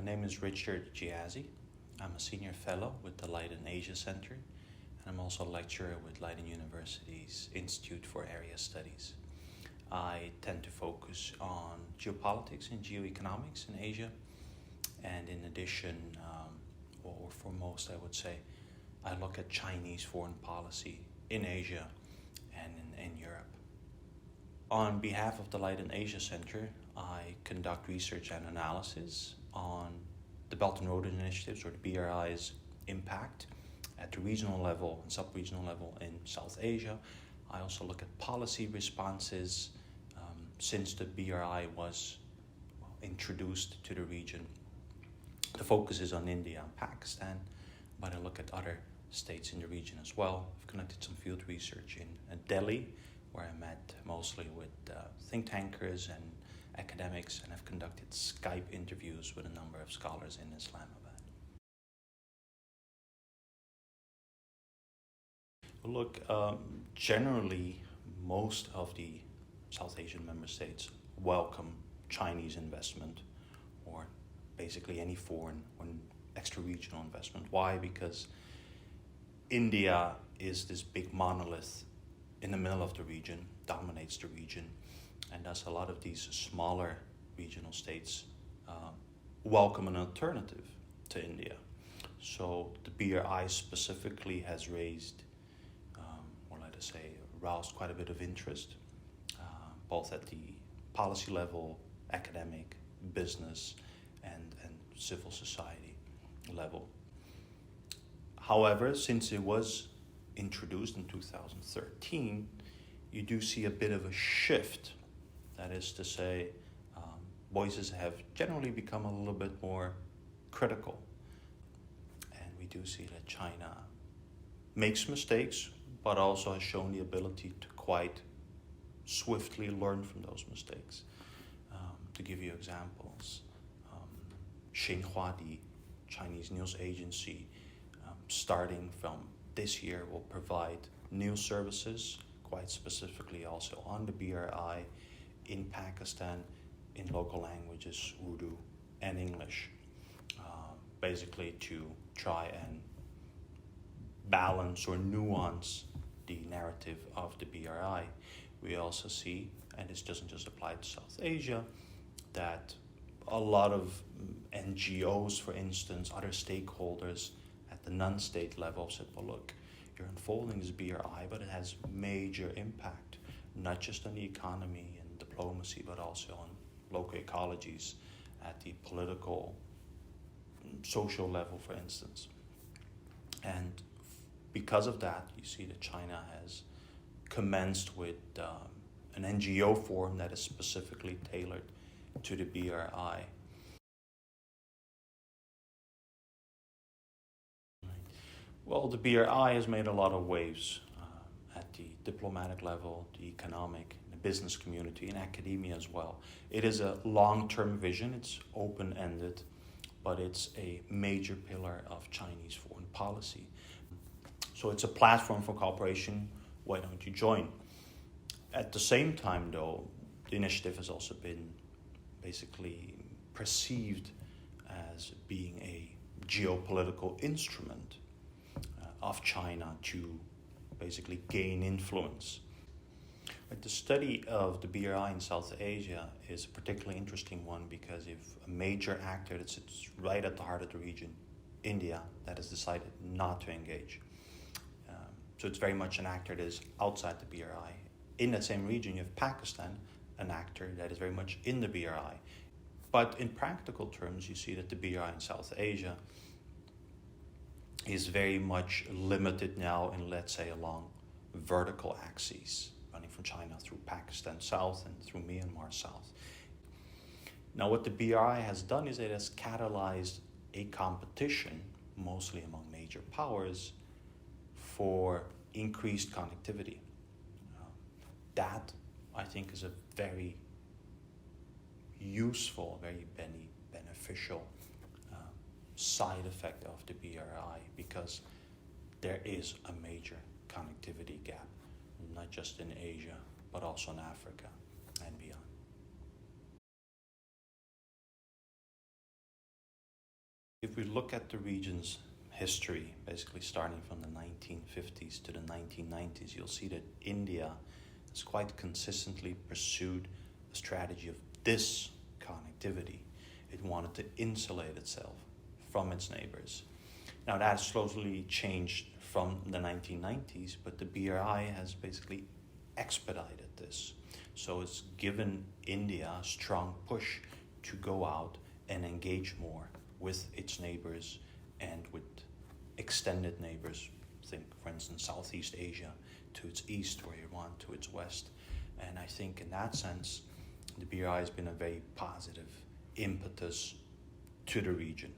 My name is Richard Ghiasy. I'm a senior fellow with the LeidenAsiaCentre, and I'm also a lecturer with Leiden University's Institute for Area Studies. I tend to focus on geopolitics and geoeconomics in Asia, and in addition, or foremost I would say, I look at Chinese foreign policy in Asia and in Europe. On behalf of the LeidenAsiaCentre, I conduct research and analysis on the Belt and Road Initiatives, or the BRI's impact at the regional level and sub-regional level in South Asia. I also look at policy responses since the BRI was introduced to the region. The focus is on India and Pakistan, but I look at other states in the region as well. I've conducted some field research in Delhi, where I met mostly with think tankers and academics, and I've conducted Skype interviews with a number of scholars in Islamabad. Look, generally, most of the South Asian member states welcome Chinese investment, or basically any foreign or extra-regional investment. Why? Because India is this big monolith in the middle of the region, dominates the region, and thus a lot of these smaller regional states welcome an alternative to India. So the BRI specifically has raised, or let us say, aroused quite a bit of interest, both at the policy level, academic, business, and civil society level. However, since it was introduced in 2013, you do see a bit of a shift. That is to say, voices have generally become a little bit more critical. And we do see that China makes mistakes, but also has shown the ability to quite swiftly learn from those mistakes. To give you examples, Xinhua, the Chinese news agency, starting from this year will provide news services, quite specifically also on the BRI, in Pakistan, in local languages, Urdu and English, basically to try and balance or nuance the narrative of the BRI. We also see, and this doesn't just apply to South Asia, that a lot of NGOs, for instance, other stakeholders at the non-state level said, well, look, you're unfolding this BRI, but it has major impact, not just on the economy and diplomacy, but also on local ecologies at the political, social level, for instance. And because of that, you see that China has commenced with an NGO forum that is specifically tailored to the BRI. Well, the BRI has made a lot of waves at the diplomatic level, the economic, the business community, and academia as well. It is a long-term vision, it's open-ended, but it's a major pillar of Chinese foreign policy. So it's a platform for cooperation. Why don't you join? At the same time, though, the initiative has also been basically perceived as being a geopolitical instrument of China to basically gain influence. The study of the BRI in South Asia is a particularly interesting one because if a major actor that sits right at the heart of the region, India, that has decided not to engage. So it's very much an actor that is outside the BRI. In that same region, you have Pakistan, an actor that is very much in the BRI. But in practical terms, you see that the BRI in South Asia is very much limited now in, let's say, along vertical axes, running from China through Pakistan south and through Myanmar south. Now, what the BRI has done is it has catalyzed a competition, mostly among major powers, for increased connectivity. That, I think, is a very useful, very beneficial side effect of the BRI, because there is a major connectivity gap, not just in Asia, but also in Africa and beyond. If we look at the region's history, basically starting from the 1950s to the 1990s, you'll see that India has quite consistently pursued a strategy of disconnectivity. It wanted to insulate itself from its neighbors. Now that has slowly changed from the 1990s, but the BRI has basically expedited this. So it's given India a strong push to go out and engage more with its neighbors and with extended neighbors. Think, for instance, Southeast Asia to its east, or Iran to its west. And I think in that sense, the BRI has been a very positive impetus to the region.